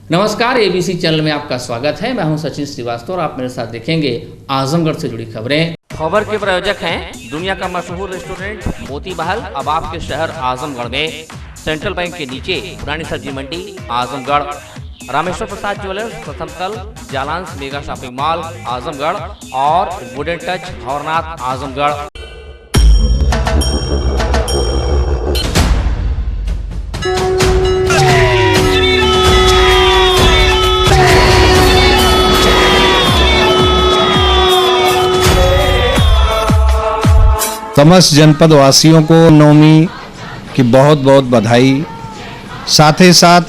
नमस्कार, ABC channel में आपका स्वागत है। मैं हूं सचिन श्रीवास्तव और आप मेरे साथ देखेंगे आजमगढ़ से जुड़ी खबरें। खबर के प्रायोजक हैं दुनिया का मशहूर रेस्टोरेंट मोती महल, अब आपके शहर आजमगढ़ में। सेंट्रल बैंक के नीचे पुरानी सब्जी मंडी आजमगढ़। रामेश्वर प्रसाद ज्वेलर्स, प्रथम तल, Jalans mega shopping mall Azamgarh और वुडन टच भंवरनाथ आजमगढ़। समस्त जनपद वासियों को नवमी की बहुत बहुत बधाई। साथ ही साथ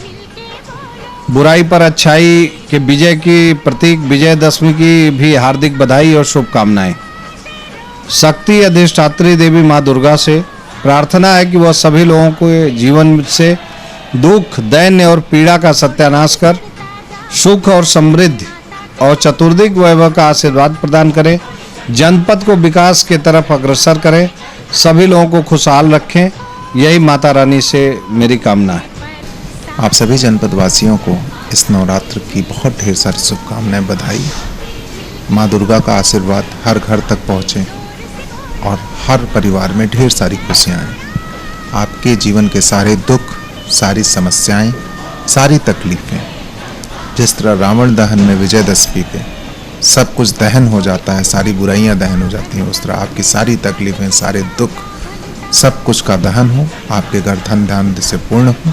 बुराई पर अच्छाई के विजय की प्रतीक विजयदशमी की भी हार्दिक बधाई और शुभकामनाएं। शक्ति अधिष्ठात्री देवी माँ दुर्गा से प्रार्थना है कि वह सभी लोगों को जीवन से दुख, दैन्य और पीड़ा का सत्यानाश कर सुख और समृद्धि और चतुर्दिक वैभव का आशीर्वाद प्रदान करें। जनपद को विकास की तरफ अग्रसर करें, सभी लोगों को खुशहाल रखें, यही माता रानी से मेरी कामना है। आप सभी जनपद वासियों को इस नवरात्र की बहुत ढेर सारी शुभकामनाएं, बधाई। माँ दुर्गा का आशीर्वाद हर घर तक पहुँचे और हर परिवार में ढेर सारी खुशियाँ आएँ। आपके जीवन के सारे दुख, सारी समस्याएं, सारी तकलीफ़ें, जिस तरह रावण दहन में विजयदशमी पे सब कुछ दहन हो जाता है, सारी बुराइयां दहन हो जाती हैं, उस तरह आपकी सारी तकलीफ़ें, सारे दुख, सब कुछ का दहन हो, आपके घर धन धान्य से पूर्ण हो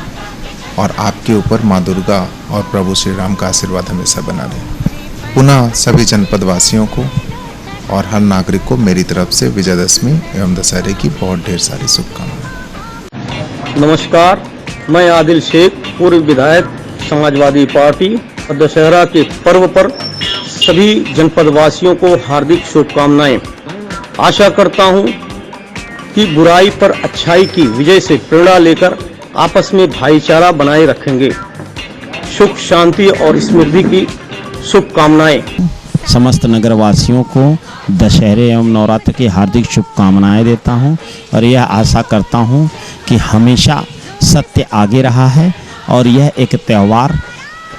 और आपके ऊपर माँ दुर्गा और प्रभु श्री राम का आशीर्वाद हमेशा बना रहे। पुनः सभी जनपद वासियों को और हर नागरिक को मेरी तरफ से विजयदशमी एवं दशहरे की बहुत ढेर सारी शुभकामनाएं। नमस्कार, मैं आदिल शेख, पूर्व विधायक समाजवादी पार्टी, और दशहरा के पर्व पर सभी जनपद वासियों को हार्दिक शुभकामनाएं। आशा करता हूं कि बुराई पर अच्छाई की विजय से प्रेरणा लेकर आपस में भाईचारा बनाए रखेंगे। सुख, शांति और समृद्धि की शुभकामनाएं। समस्त नगरवासियों को दशहरे एवं नवरात्र की हार्दिक शुभकामनाएं देता हूं और यह आशा करता हूं कि हमेशा सत्य आगे रहा है और यह एक त्यौहार,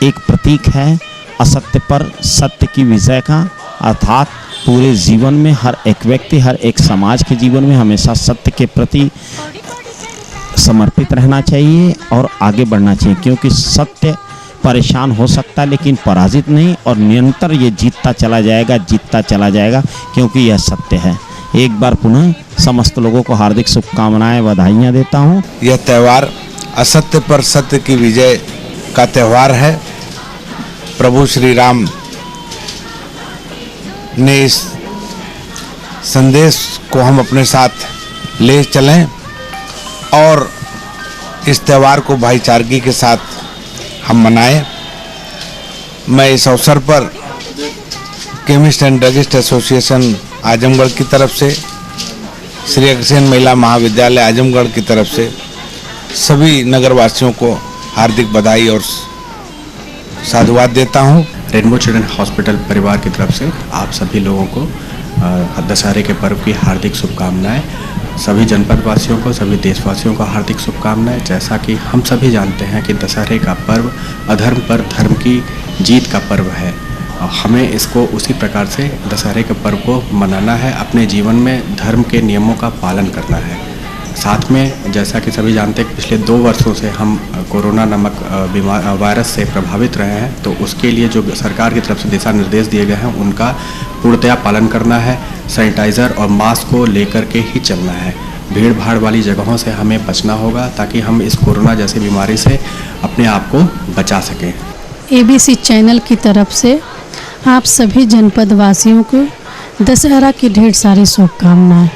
एक प्रतीक है असत्य पर सत्य की विजय का। अर्थात पूरे जीवन में हर एक व्यक्ति, हर एक समाज के जीवन में हमेशा सत्य के प्रति समर्पित रहना चाहिए और आगे बढ़ना चाहिए, क्योंकि सत्य परेशान हो सकता है लेकिन पराजित नहीं, और निरंतर ये जीतता चला जाएगा क्योंकि यह सत्य है। एक बार पुनः समस्त लोगों को हार्दिक शुभकामनाएं, बधाइयाँ देता हूँ। यह त्यौहार असत्य पर सत्य की विजय का त्यौहार है। प्रभु श्री राम ने इस संदेश को हम अपने साथ ले चलें और इस त्यौहार को भाईचारगी के साथ हम मनाएं। मैं इस अवसर पर chemist and druggist association Azamgarh की तरफ से, श्री अग्रसेन महिला महाविद्यालय आजमगढ़ की तरफ से सभी नगरवासियों को हार्दिक बधाई और साधुवाद देता हूँ। रेनबो चिल्ड्रन हॉस्पिटल परिवार की तरफ से आप सभी लोगों को दशहरे के पर्व की हार्दिक शुभकामनाएं। सभी जनपद वासियों को, सभी देशवासियों को हार्दिक शुभकामनाएं। जैसा कि हम सभी जानते हैं कि दशहरे का पर्व अधर्म पर धर्म की जीत का पर्व है। हमें इसको उसी प्रकार से दशहरे के पर्व को मनाना है, अपने जीवन में धर्म के नियमों का पालन करना है। साथ में जैसा कि सभी जानते हैं पिछले 2 वर्षों से हम कोरोना नामक वायरस से प्रभावित रहे हैं, तो उसके लिए जो सरकार की तरफ से दिशा निर्देश दिए गए हैं उनका पूर्णतया पालन करना है। सैनिटाइज़र और मास्क को लेकर के ही चलना है। भीड़ भाड़ वाली जगहों से हमें बचना होगा ताकि हम इस कोरोना जैसी बीमारी से अपने आप को बचा सकें। एबीसी चैनल की तरफ से आप सभी जनपद वासियों को दशहरा की ढेर सारी शुभकामनाएं।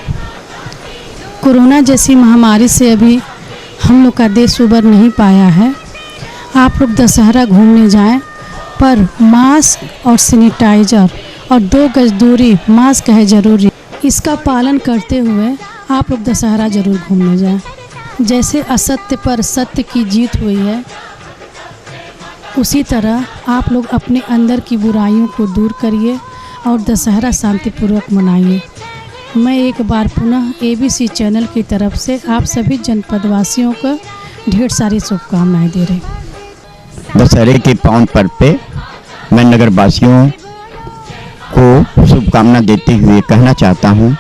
कोरोना जैसी महामारी से अभी हम लोग का देश उबर नहीं पाया है। आप लोग दशहरा घूमने जाएं, पर मास्क और सैनिटाइजर और 2 गज दूरी, मास्क है ज़रूरी, इसका पालन करते हुए आप लोग दशहरा ज़रूर घूमने जाएं। जैसे असत्य पर सत्य की जीत हुई है, उसी तरह आप लोग अपने अंदर की बुराइयों को दूर करिए और दशहरा शांतिपूर्वक मनाइए। मैं एक बार पुनः एबीसी चैनल की तरफ से आप सभी जनपदवासियों को ढेर सारी शुभकामनाएं दे रही हूँ। दशहरे के पावन पर्व पे मैं नगरवासियों को शुभकामना देते हुए कहना चाहता हूँ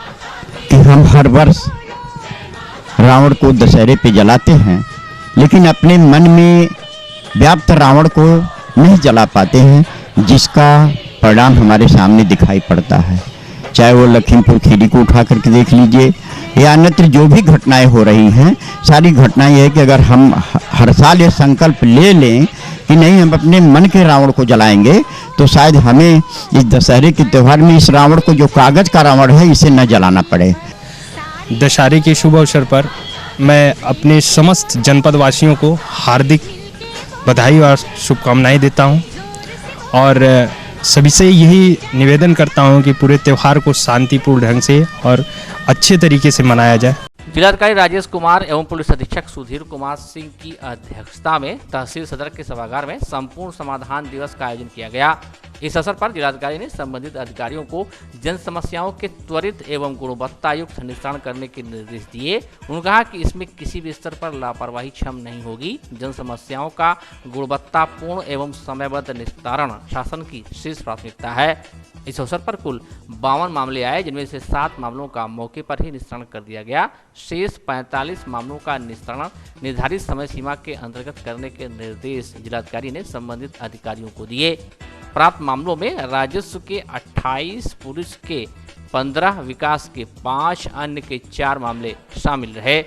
कि हम हर वर्ष रावण को दशहरे पे जलाते हैं, लेकिन अपने मन में व्याप्त रावण को नहीं जला पाते हैं, जिसका परिणाम हमारे सामने दिखाई पड़ता है। चाहे वो लखीमपुर खीरी को उठा करके देख लीजिए या अन्यत्र जो भी घटनाएं हो रही हैं, सारी घटनाएं ये है कि अगर हम हर साल ये संकल्प ले लें कि नहीं हम अपने मन के रावण को जलाएंगे, तो शायद हमें इस दशहरे के त्यौहार में इस रावण को, जो कागज का रावण है, इसे न जलाना पड़े। दशहरे के शुभ अवसर पर मैं अपने समस्त जनपद वासियों को हार्दिक बधाई और शुभकामनाएं देता हूं और सभी से यही निवेदन करता हूं कि पूरे त्यौहार को शांतिपूर्ण ढंग से और अच्छे तरीके से मनाया जाए। जिलाधिकारी राजेश कुमार एवं पुलिस अधीक्षक सुधीर कुमार सिंह की अध्यक्षता में तहसील सदर के सभागार में संपूर्ण समाधान दिवस का आयोजन किया गया। इस अवसर पर जिलाधिकारी ने संबंधित अधिकारियों को जन समस्याओं के त्वरित एवं गुणवत्तायुक्त निस्तारण करने के निर्देश दिए। उन्होंने कहा कि इसमें किसी भी स्तर पर लापरवाही क्षम नहीं होगी। जन समस्याओं का गुणवत्तापूर्ण एवं समयबद्ध निस्तारण शासन की शीर्ष प्राथमिकता है। इस अवसर पर कुल 52 मामले आए, जिनमें से 7 मामलों का मौके पर ही निस्तारण कर दिया गया। शेष 45 मामलों का निस्तारण निर्धारित समय सीमा के अंतर्गत करने के निर्देश जिलाधिकारी ने संबंधित अधिकारियों को दिए। प्राप्त मामलों में राजस्व के 28, पुलिस के 15, विकास के 5, अन्य के 4 मामले शामिल रहे।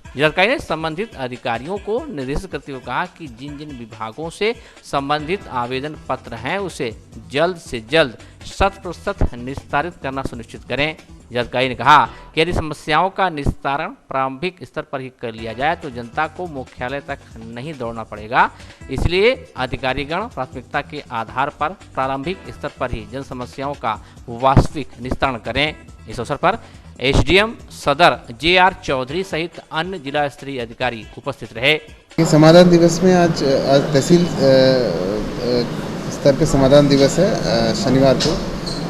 जिलाधिकारी ने संबंधित अधिकारियों को निर्देशित करते हुए कहा कि जिन जिन विभागों से संबंधित आवेदन पत्र हैं, उसे जल्द से जल्द 100% निस्तारित करना सुनिश्चित करें। जिलाधिकारी ने कहा कि यदि समस्याओं का निस्तारण प्रारंभिक स्तर पर ही कर लिया जाए तो जनता को मुख्यालय तक नहीं दौड़ना पड़ेगा। इसलिए अधिकारीगण प्राथमिकता के आधार पर प्रारंभिक स्तर पर ही जन समस्याओं का वास्तविक निस्तारण करें। इस अवसर पर एसडीएम सदर JR चौधरी सहित अन्य जिला स्तरीय अधिकारी उपस्थित रहे। समाधान दिवस में आज तहसील स्तर पे समाधान दिवस है शनिवार को,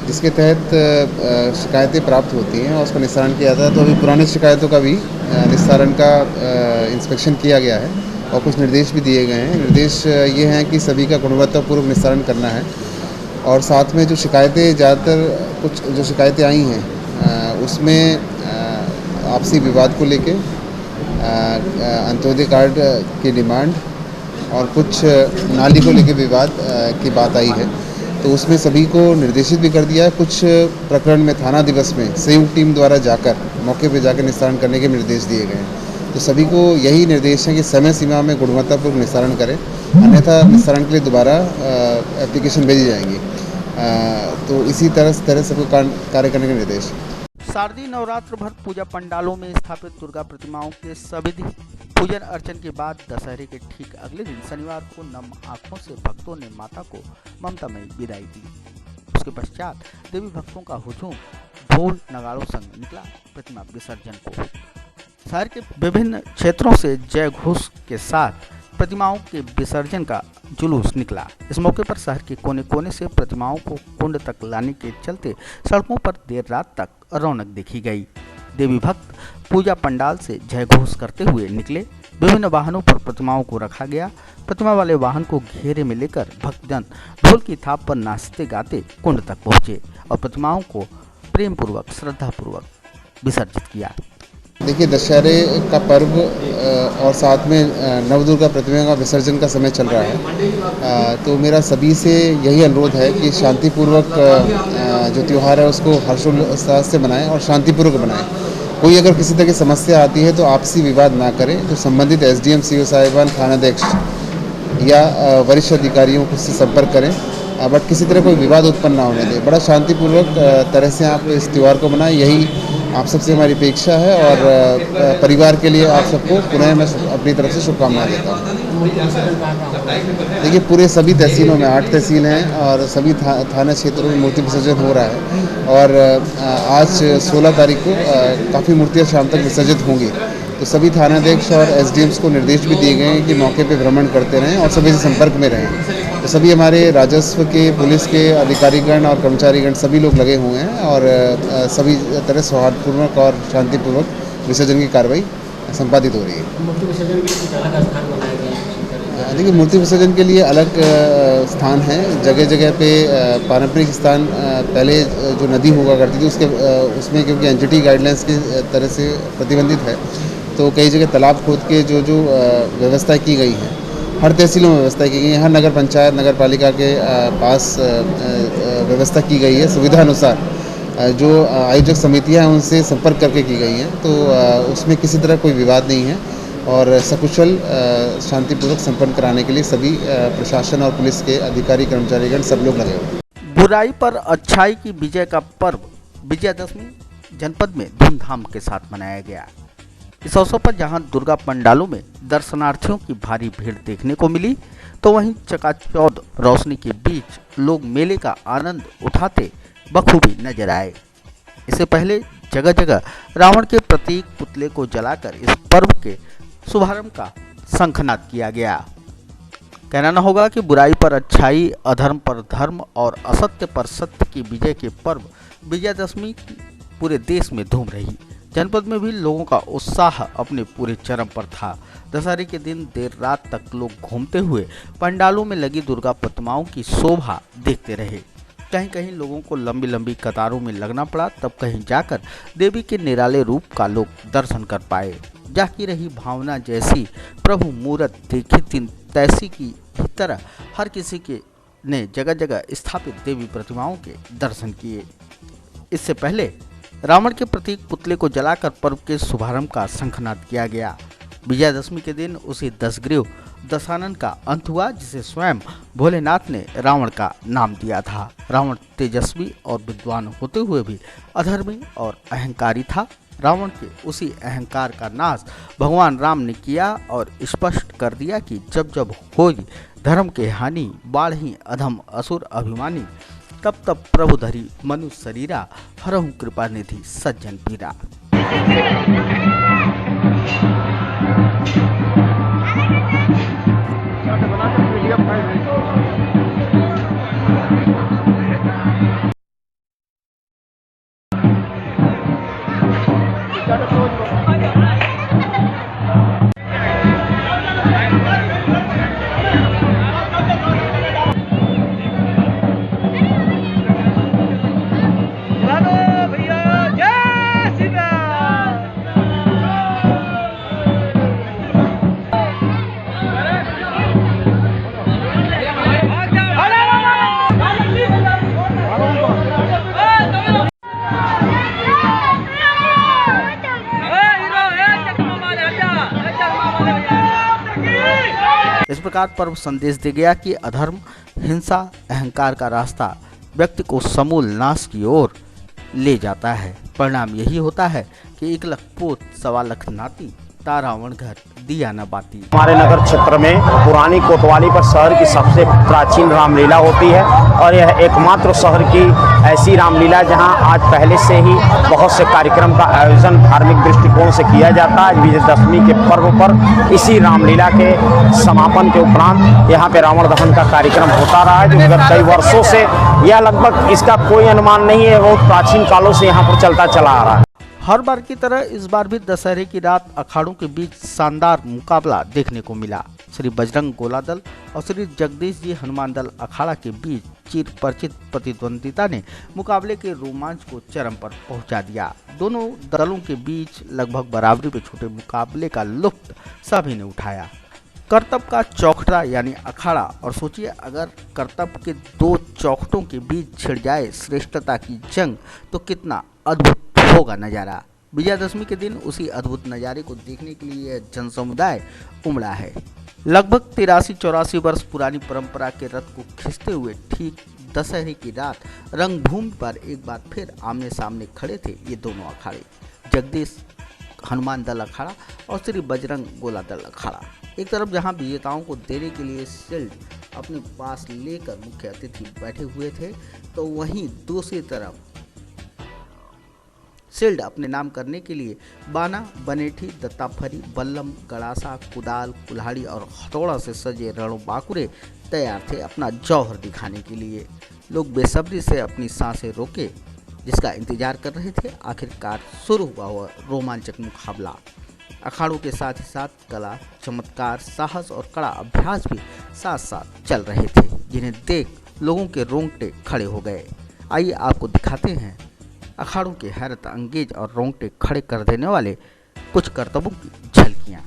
जिसके तहत शिकायतें प्राप्त होती हैं और उसका निस्तारण किया जाता है। तो अभी पुरानी शिकायतों का भी निस्तारण का इंस्पेक्शन किया गया है और कुछ निर्देश भी दिए गए हैं। निर्देश ये हैं कि सभी का गुणवत्तापूर्वक निस्तारण करना है और साथ में जो शिकायतें ज़्यादातर कुछ जो शिकायतें आई हैं उसमें आपसी विवाद को लेके अंत्योदय कार्ड की डिमांड और कुछ नाली को लेके विवाद की बात आई है, तो उसमें सभी को निर्देशित भी कर दिया है। कुछ प्रकरण में थाना दिवस में संयुक्त टीम द्वारा जाकर मौके पर जाकर निस्तारण करने के निर्देश दिए गए हैं। तो सभी को यही निर्देश है कि समय सीमा में गुणवत्तापूर्ण निस्तारण करें, अन्यथा निस्तारण के लिए दोबारा एप्लीकेशन भेजी जाएंगी। तो इसी तरह सबको कार्य करने के निर्देश। शारदीय नवरात्र भर पूजा पंडालों में स्थापित दुर्गा प्रतिमाओं के सविधि पूजन अर्चन के बाद दशहरे के ठीक अगले दिन शनिवार को नम आंखों से भक्तों ने माता को ममतामयी विदाई दी। उसके पश्चात देवी भक्तों का हुजूम ढोल नगाड़ों संग निकला प्रतिमा विसर्जन को। शहर के विभिन्न क्षेत्रों से जय घोष के साथ प्रतिमाओं के विसर्जन का जुलूस निकला। इस मौके पर शहर के कोने कोने से प्रतिमाओं को कुंड तक लाने के चलते सड़कों पर देर रात तक रौनक देखी गई। देवी भक्त पूजा पंडाल से जय घोष करते हुए निकले। विभिन्न वाहनों पर प्रतिमाओं को रखा गया। प्रतिमा वाले वाहन को घेरे में लेकर भक्तजन ढोल की थाप पर नाचते गाते कुंड तक पहुंचे और प्रतिमाओं को प्रेम पूर्वक श्रद्धा पूर्वक विसर्जित किया। देखिए, दशहरे का पर्व और साथ में नवदुर्गा प्रतिमा का विसर्जन का समय चल रहा है, तो मेरा सभी से यही अनुरोध है कि शांतिपूर्वक जो त्यौहार है उसको हर्षोल्लास से मनाएं और शांतिपूर्वक बनाएं। कोई अगर किसी तरह की समस्या आती है तो आपसी विवाद ना करें, तो संबंधित SDM CO साहिबान, थानाध्यक्ष या वरिष्ठ अधिकारियों से संपर्क करें, बट किसी तरह कोई विवाद उत्पन्न ना होने दें। बड़ा शांतिपूर्वक तरह से आप इस त्यौहार को मनाएं, यही आप सबसे हमारी अपेक्षा है और परिवार के लिए आप सबको पुनः मैं अपनी तरफ से शुभकामनाएं देता हूँ। देखिए, पूरे सभी तहसीलों में 8 तहसील हैं और सभी थाना क्षेत्रों में मूर्ति विसर्जन हो रहा है और आज 16 तारीख को काफ़ी मूर्तियाँ शाम तक विसर्जित होंगी। तो सभी थानाध्यक्ष और SDMs को निर्देश भी दिए गए हैं कि मौके पे भ्रमण करते रहें और सभी से संपर्क में रहें। तो सभी हमारे राजस्व के, पुलिस के अधिकारीगण और कर्मचारीगण सभी लोग लगे हुए हैं और सभी तरह सौहार्दपूर्वक और शांतिपूर्वक विसर्जन की कार्रवाई संपादित हो रही है। देखिए, मूर्ति विसर्जन के लिए अलग स्थान है। जगह जगह पे पारंपरिक स्थान पहले जो नदी हुआ करती थी उसमें क्योंकि एनजीटी गाइडलाइंस की तरह से प्रतिबंधित है, तो कई जगह तालाब खोद के जो व्यवस्था की गई है, हर तहसीलों में व्यवस्था की गई है, हर नगर पंचायत नगर पालिका के पास व्यवस्था की गई है। सुविधा अनुसार जो आयोजक समितियां हैं उनसे संपर्क करके की गई हैं, तो उसमें किसी तरह कोई विवाद नहीं है और सकुशल शांतिपूर्वक संपन्न कराने के लिए सभी प्रशासन और पुलिस के अधिकारी कर्मचारीगण सब लोग लगे हुए। बुराई पर अच्छाई की विजय का पर्व विजयादशमी जनपद में धूमधाम के साथ मनाया गया। इस अवसर पर जहां दुर्गा पंडालों में दर्शनार्थियों की भारी भीड़ देखने को मिली, तो वहीं चकाचौंध रोशनी के बीच लोग मेले का आनंद उठाते बखूबी नजर आए। इससे पहले जगह जगह रावण के प्रतीक पुतले को जलाकर इस पर्व के शुभारंभ का शंखनाद किया गया। कहना न होगा कि बुराई पर अच्छाई, अधर्म पर धर्म और असत्य पर सत्य की विजय के पर्व विजयादशमी पूरे देश में धूम रही। जनपद में भी लोगों का उत्साह अपने पूरे चरम पर था। दशहरे के दिन देर रात तक लोग घूमते हुए पंडालों में लगी दुर्गा प्रतिमाओं की शोभा देखते रहे। कहीं कहीं लोगों को लंबी लंबी कतारों में लगना पड़ा, तब कहीं जाकर देवी के निराले रूप का लोग दर्शन कर पाए। जाकी रही भावना जैसी प्रभु मूरत देखी तीन तैसी की तरह हर किसी के ने जगह जगह स्थापित देवी प्रतिमाओं के दर्शन किए। इससे पहले रावण के प्रतीक पुतले को जलाकर पर्व के शुभारंभ का शंखनाद किया गया। विजयादशमी के दिन उसी दशग्रीव दशानन का अंत हुआ, जिसे स्वयं भोलेनाथ ने रावण का नाम दिया था। रावण तेजस्वी और विद्वान होते हुए भी अधर्मी और अहंकारी था। रावण के उसी अहंकार का नाश भगवान राम ने किया और स्पष्ट कर दिया कि जब जब होगी धर्म के हानि, बाढ़ी अधम असुर अभिमानी, तब तब प्रभु धरी मनुष्य शरीरा, हरहु कृपा निधि सज्जन पीरा। इस प्रकार पर्व संदेश दे गया कि अधर्म, हिंसा, अहंकार का रास्ता व्यक्ति को समूल नाश की ओर ले जाता है। परिणाम यही होता है कि 1 लाख पोत 1.25 लाख नाती, रावण घर दिया न बाती। हमारे नगर क्षेत्र में पुरानी कोतवाली पर शहर की सबसे प्राचीन रामलीला होती है और यह एकमात्र शहर की ऐसी रामलीला जहां आज पहले से ही बहुत से कार्यक्रम का आयोजन धार्मिक दृष्टिकोण से किया जाता है। विजयदशमी के पर्व पर इसी रामलीला के समापन के उपरांत यहाँ पे रावण दहन का कार्यक्रम होता रहा है, जो गत कई वर्षों से यह लगभग इसका कोई अनुमान नहीं है, बहुत प्राचीन कालों से यहाँ पर चलता चला आ रहा है। हर बार की तरह इस बार भी दशहरे की रात अखाड़ों के बीच शानदार मुकाबला देखने को मिला। श्री बजरंग गोला दल और श्री जगदीश जी हनुमान दल अखाड़ा के बीच चिर परिचित प्रतिद्वंदिता ने मुकाबले के रोमांच को चरम पर पहुंचा दिया। दोनों दलों के बीच लगभग बराबरी पे छूटे मुकाबले का लुत्फ सभी ने उठाया। करतब का चौखटा यानी अखाड़ा, और सोचिए अगर करतब के 2 चौखटों के बीच छिड़ जाए श्रेष्ठता की जंग, तो कितना अद्भुत होगा नज़ारा। विजयादशमी के दिन उसी अद्भुत नज़ारे को देखने के लिए जन समुदाय उमड़ा है। लगभग 83-84 वर्ष पुरानी परंपरा के रथ को खींचते हुए ठीक दशहरे की रात रंगभूमि पर एक बार फिर आमने सामने खड़े थे ये दोनों अखाड़े, जगदीश हनुमान दल अखाड़ा और श्री बजरंग गोला दल अखाड़ा। एक तरफ जहां विजेताओं को देने के लिए शील्ड अपने पास लेकर मुख्य अतिथि बैठे हुए थे, तो वहीं दूसरी तरफ शील्ड अपने नाम करने के लिए बाना, बनेठी, दत्ताफरी, बल्लम, गड़ासा, कुदाल, कुल्हाड़ी और हथौड़ा से सजे रणों बाकुरे तैयार थे अपना जौहर दिखाने के लिए। लोग बेसब्री से अपनी सांसें रोके जिसका इंतजार कर रहे थे। आखिरकार शुरू हुआ रोमांचक मुकाबला। अखाड़ों के साथ ही साथ कला, चमत्कार, साहस और कड़ा अभ्यास भी साथ साथ चल रहे थे, जिन्हें देख लोगों के रोंगटे खड़े हो गए। आइए आपको दिखाते हैं अखाड़ों के हैरत अंगेज और रोंगटे खड़े कर देने वाले कुछ करतबों की झलकियाँ।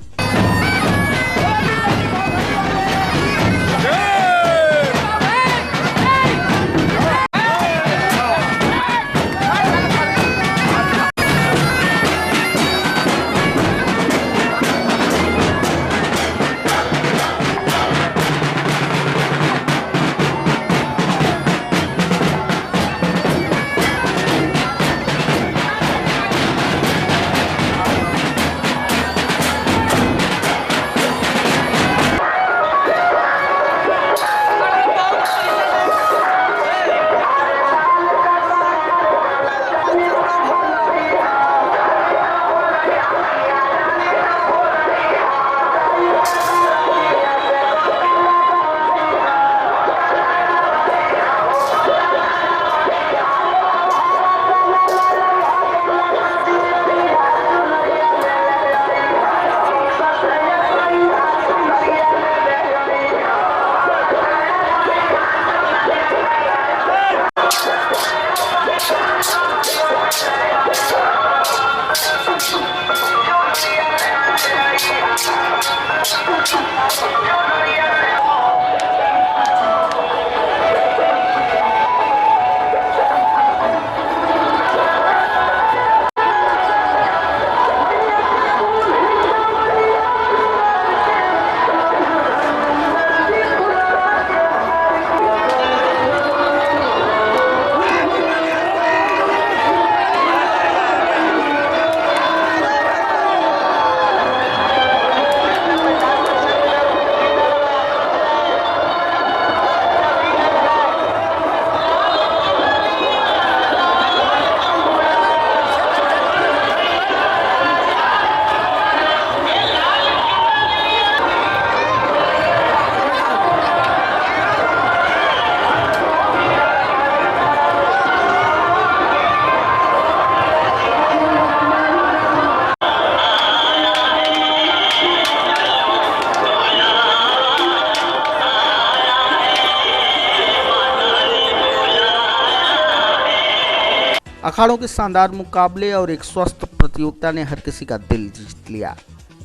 अखाड़ों के शानदार मुकाबले और एक स्वस्थ प्रतियोगिता ने हर किसी का दिल जीत लिया।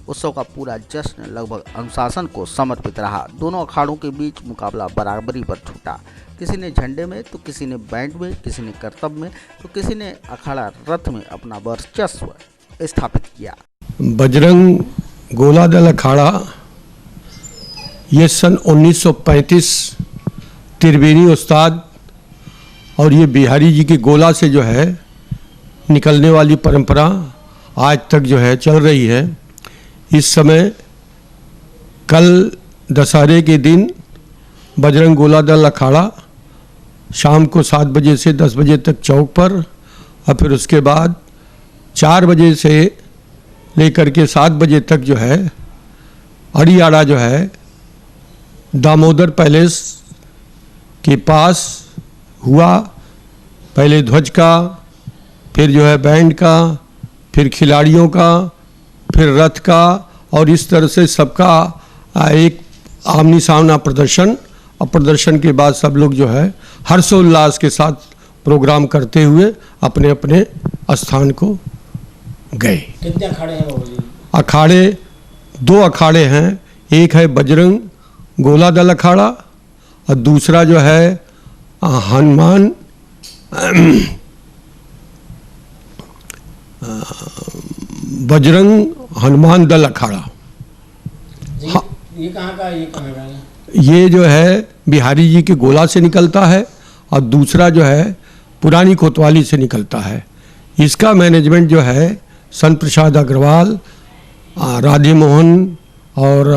उत्सव का पूरा जश्न लगभग अनुशासन को समर्पित रहा। दोनों अखाड़ों के बीच मुकाबला बराबरी पर छूटा। किसी ने झंडे में तो किसी ने बैंड में, किसी ने करतब में तो किसी ने अखाड़ा रथ में अपना वर्चस्व स्थापित किया। बजरंग गोला दल अखाड़ा ये सन 1935 त्रिवेणी उस्ताद और ये बिहारी जी की गोला से जो है निकलने वाली परंपरा आज तक जो है चल रही है। इस समय कल दशहरे के दिन बजरंग गोला दल अखाड़ा शाम को 7 बजे से 10 बजे तक चौक पर और फिर उसके बाद 4 बजे से लेकर के 7 बजे तक जो है अड़ियाड़ा जो है दामोदर पैलेस के पास हुआ। पहले ध्वज का, फिर जो है बैंड का, फिर खिलाड़ियों का, फिर रथ का और इस तरह से सबका एक आमनी सामना प्रदर्शन और प्रदर्शन के बाद सब लोग जो है हर्षोल्लास के साथ प्रोग्राम करते हुए अपने अपने स्थान को गए। कितने अखाड़े हैं बाबू जी? अखाड़े 2 अखाड़े हैं। एक है बजरंग गोला दल अखाड़ा और दूसरा जो है हनुमान बजरंग हनुमान दल अखाड़ा। ये कहाँ का है? ये जो है बिहारी जी के गोला से निकलता है और दूसरा जो है पुरानी कोतवाली से निकलता है। इसका मैनेजमेंट जो है संत प्रसाद अग्रवाल, राधे मोहन और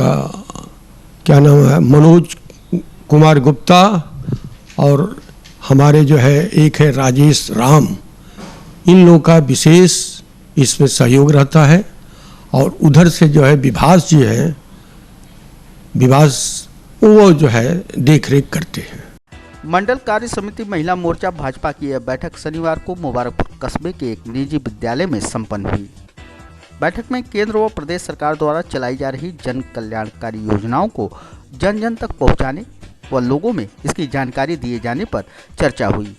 क्या नाम है मनोज कुमार गुप्ता और हमारे जो है एक है राजेश राम, इन लोगों का विशेष इसमें सहयोग रहता है। और उधर से जो है विभास जी है, विभास वो जो है देख रेख करते हैं। मंडल कार्य समिति महिला मोर्चा भाजपा की यह बैठक शनिवार को मुबारकपुर कस्बे के एक निजी विद्यालय में संपन्न हुई। बैठक में केंद्र व प्रदेश सरकार द्वारा चलाई जा रही जन कल्याणकारी योजनाओं को जन जन तक पहुंचाने व लोगों में इसकी जानकारी दिए जाने पर चर्चा हुई।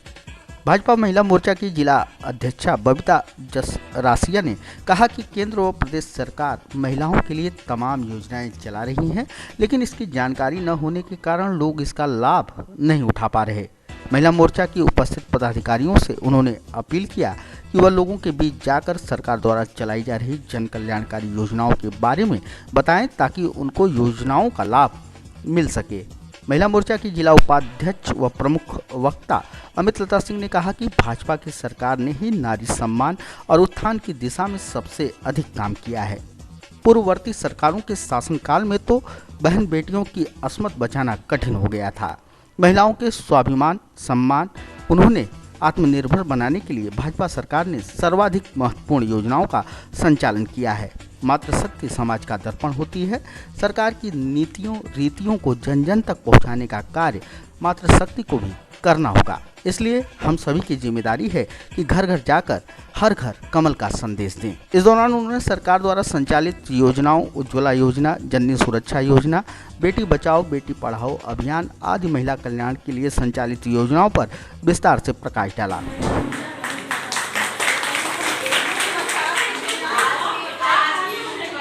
भाजपा महिला मोर्चा की जिला अध्यक्षा बबीता जसरासिया ने कहा कि केंद्र व प्रदेश सरकार महिलाओं के लिए तमाम योजनाएं चला रही हैं, लेकिन इसकी जानकारी न होने के कारण लोग इसका लाभ नहीं उठा पा रहे। महिला मोर्चा की उपस्थित पदाधिकारियों से उन्होंने अपील किया कि वह लोगों के बीच जाकर सरकार द्वारा चलाई जा रही जन कल्याणकारी योजनाओं के बारे में बताएं ताकि उनको योजनाओं का लाभ मिल सके। महिला मोर्चा की जिला उपाध्यक्ष व प्रमुख वक्ता अमितलता सिंह ने कहा कि भाजपा की सरकार ने ही नारी सम्मान और उत्थान की दिशा में सबसे अधिक काम किया है। पूर्ववर्ती सरकारों के शासनकाल में तो बहन बेटियों की अस्मत बचाना कठिन हो गया था। महिलाओं के स्वाभिमान सम्मान उन्होंने आत्मनिर्भर बनाने के लिए भाजपा सरकार ने सर्वाधिक महत्वपूर्ण योजनाओं का संचालन किया है। मातृशक्ति समाज का दर्पण होती है। सरकार की नीतियों रीतियों को जन जन तक पहुंचाने का कार्य मातृशक्ति को भी करना होगा। इसलिए हम सभी की जिम्मेदारी है कि घर घर जाकर हर घर कमल का संदेश दें। इस दौरान उन्होंने सरकार द्वारा संचालित योजनाओं, उज्ज्वला योजना, जननी सुरक्षा योजना, बेटी बचाओ बेटी पढ़ाओ अभियान आदि महिला कल्याण के लिए संचालित योजनाओं पर विस्तार से प्रकाश डाला।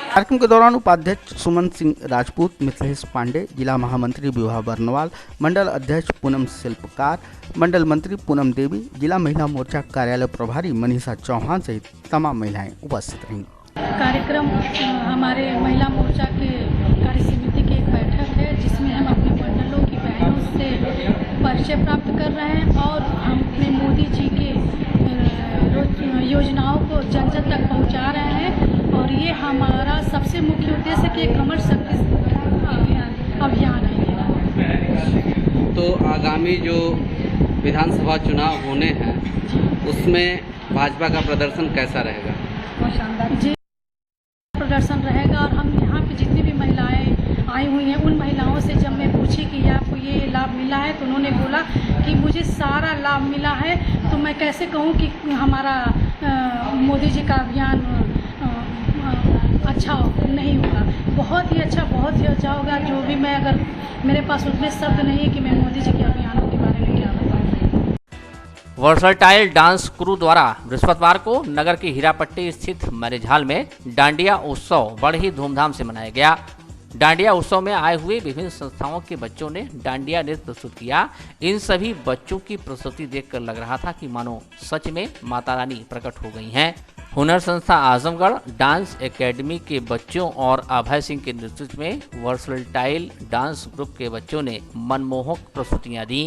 कार्यक्रम के दौरान उपाध्यक्ष सुमन सिंह राजपूत, मिथिलेश पांडे, जिला महामंत्री विवाह बर्नवाल, मंडल अध्यक्ष पूनम शिल्पकार, मंडल मंत्री पूनम देवी, जिला महिला मोर्चा कार्यालय प्रभारी मनीषा चौहान सहित तमाम महिलाएं उपस्थित रहीं। कार्यक्रम हमारे महिला मोर्चा के कार्य समिति की एक बैठक है जिसमें हम अपने मंडलों की बहनों से परिचय प्राप्त कर रहे हैं और हम अपने मोदी जी के योजनाओं को जन जन तक पहुंचा रहे हैं। और ये हमारा सबसे मुख्य उद्देश्य कि कमर शक्ति अभियान है। तो आगामी जो विधानसभा चुनाव होने हैं उसमें भाजपा का प्रदर्शन कैसा रहेगा? बहुत शानदार जी प्रदर्शन रहेगा। और हम यहाँ पे जितनी भी महिलाएं आई हुई हैं उन महिलाओं से जब मैं पूछी कि आपको ये लाभ मिला है तो उन्होंने बोला कि मुझे सारा लाभ मिला है। तो मैं कैसे कहूँ कि हमारा मोदी जी का अभियान अच्छा नहीं होगा। बहुत ही अच्छा होगा। जो भी मैं अगर मेरे पास उतने शब्द नहीं है कि मैं मोदी जी के अभियानों के बारे में क्या बताऊँ। वर्सटाइल डांस क्रू द्वारा बृहस्पतिवार को नगर के हीरापट्टी स्थित मैरिज हॉल में डांडिया उत्सव बड़े ही धूमधाम से मनाया गया। डांडिया उत्सव में आए हुए विभिन्न संस्थाओं के बच्चों ने डांडिया नृत्य प्रस्तुत किया। इन सभी बच्चों की प्रस्तुति देखकर लग रहा था कि मानो सच में माता रानी प्रकट हो गई हैं। हुनर संस्था आजमगढ़ डांस एकेडमी के बच्चों और अभय सिंह के नेतृत्व में वर्सटाइल डांस ग्रुप के बच्चों ने मनमोहक प्रस्तुतियां दी।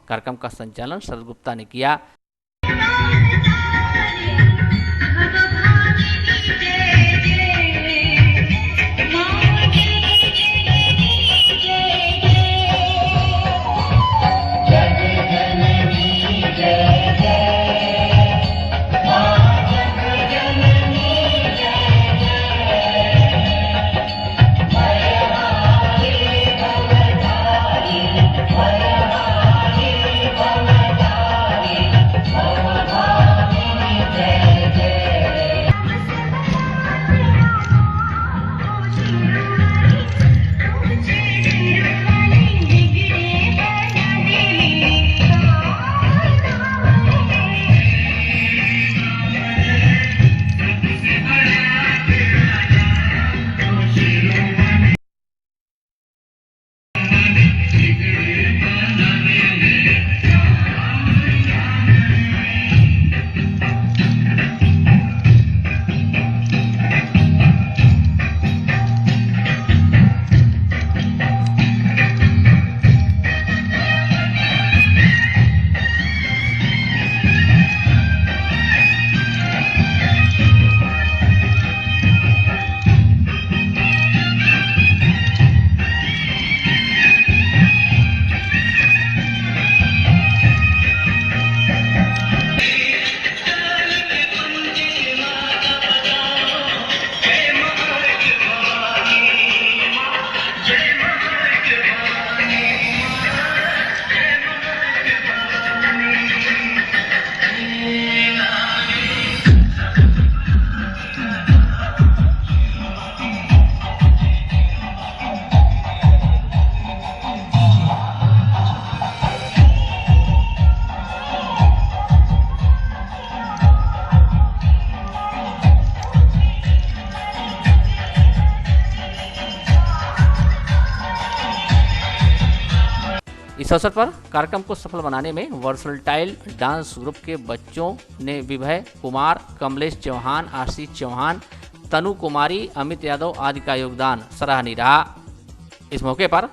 कार्यक्रम का संचालन शरद गुप्ता ने किया। इस अवसर पर कार्यक्रम को सफल बनाने में वर्सटाइल डांस ग्रुप के बच्चों ने विभय कुमार, कमलेश चौहान, आशीष चौहान, तनु कुमारी, अमित यादव आदि का योगदान सराहनीय रहा। इस मौके पर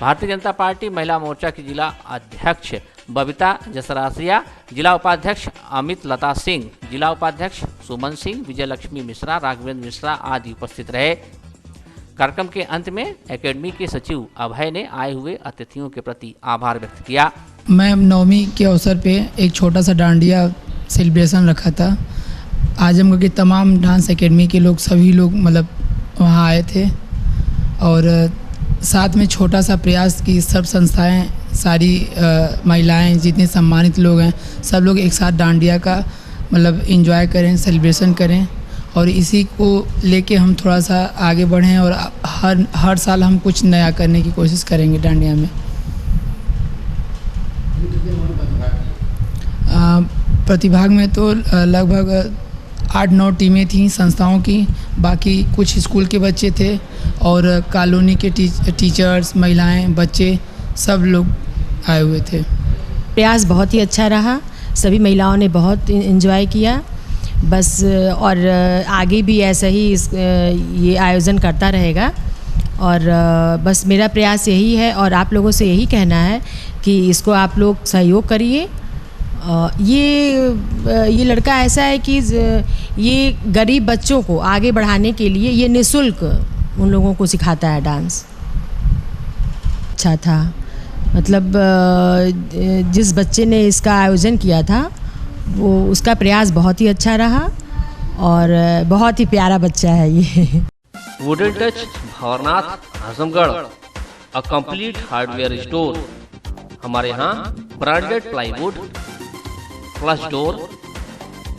भारतीय जनता पार्टी महिला मोर्चा की जिला अध्यक्ष बबीता जसरासिया, जिला उपाध्यक्ष अमित लता सिंह, जिला उपाध्यक्ष सुमन सिंह, विजय लक्ष्मी मिश्रा, राघवेंद्र मिश्रा आदि उपस्थित रहे। कार्यक्रम के अंत में एकेडमी के सचिव अभय ने आए हुए अतिथियों के प्रति आभार व्यक्त किया। मैं नवमी के अवसर पे एक छोटा सा डांडिया सेलिब्रेशन रखा था। आजमगढ़ के तमाम डांस एकेडमी के लोग, सभी लोग मतलब वहाँ आए थे और साथ में छोटा सा प्रयास की सब संस्थाएं, सारी महिलाएं, जितने सम्मानित लोग हैं, सब लोग एक साथ डांडिया का मतलब एंजॉय करें, सेलिब्रेशन करें और इसी को लेके हम थोड़ा सा आगे बढ़ें और हर साल हम कुछ नया करने की कोशिश करेंगे डांडिया में। प्रतिभाग में तो लगभग 8-9 टीमें थीं संस्थाओं की, बाकी कुछ स्कूल के बच्चे थे और कॉलोनी के टीचर्स, महिलाएं, बच्चे सब लोग आए हुए थे। प्रयास बहुत ही अच्छा रहा, सभी महिलाओं ने बहुत एंजॉय किया बस, और आगे भी ऐसा ही ये आयोजन करता रहेगा और बस मेरा प्रयास यही है और आप लोगों से यही कहना है कि इसको आप लोग सहयोग करिए। ये लड़का ऐसा है कि ये गरीब बच्चों को आगे बढ़ाने के लिए ये निःशुल्क उन लोगों को सिखाता है डांस। अच्छा था, मतलब जिस बच्चे ने इसका आयोजन किया था वो उसका प्रयास बहुत ही अच्छा रहा और बहुत ही प्यारा बच्चा है ये। Wooden touch Bhanwarnath Azamgarh, a complete hardware store. हमारे यहाँ branded plywood, flush door,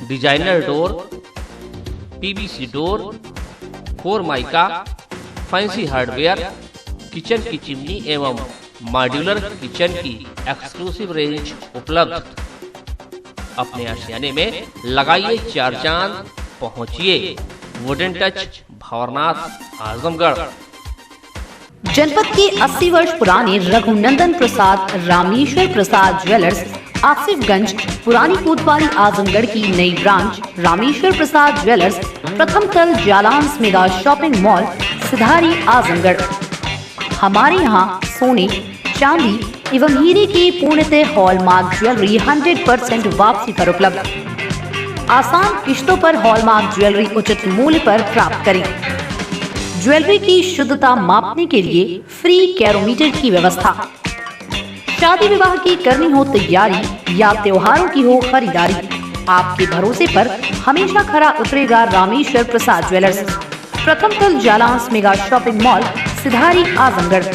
designer door, PVC door, formica, fancy hardware, kitchen की चिमनी एवं मॉड्यूलर किचन की एक्सक्लूसिव रेंज उपलब्ध। अपने आशियाने में लगाइए 4 चांद, पहुंचिए वुडन टच भंवरनाथ आजमगढ़। जनपद के 80 वर्ष पुराने रघुनंदन प्रसाद रामेश्वर प्रसाद ज्वेलर्स आसिफगंज पुरानी कोतवाली आजमगढ़ की नई ब्रांच रामेश्वर प्रसाद ज्वेलर्स प्रथम तल जालांस मेगा शॉपिंग मॉल सिधारी आजमगढ़। हमारे यहाँ सोने, चांदी एवं हीरे की पूर्णतः हॉलमार्क ज्वेलरी 100% वापसी पर उपलब्ध। आसान किश्तों पर हॉलमार्क ज्वेलरी उचित मूल्य पर प्राप्त करें। ज्वेलरी की शुद्धता मापने के लिए फ्री कैरोमीटर की व्यवस्था। शादी विवाह की करनी हो तैयारी या त्योहारों की हो खरीदारी, आपके भरोसे पर हमेशा खरा उतरेगा रामेश्वर प्रसाद ज्वेलर्स, प्रथम तल जालांस मेगा शॉपिंग मॉल सिधारी आजमगढ़।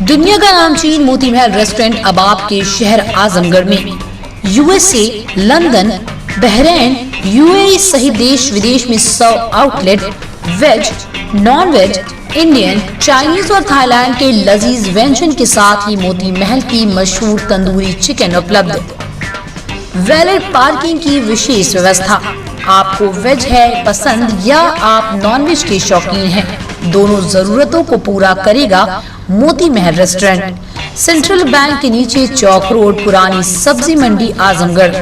दुनिया का नामचीन मोती महल रेस्टोरेंट अब आपके शहर आजमगढ़ में यूएसए, लंदन, बहरीन, यूएई सहित देश विदेश में 100 outlet veg, non veg, Indian, Chinese और थाईलैंड के लजीज व्यंजन के साथ ही मोती महल की मशहूर तंदूरी चिकन उपलब्ध। वैलेट पार्किंग की विशेष व्यवस्था। आपको वेज है पसंद या आप नॉन वेज के शौकीन हैं, दोनों जरूरतों को पूरा करेगा Moti Mahal restaurant. Central bank के नीचे चौक रोड, पुरानी सब्जी मंडी आजमगढ़।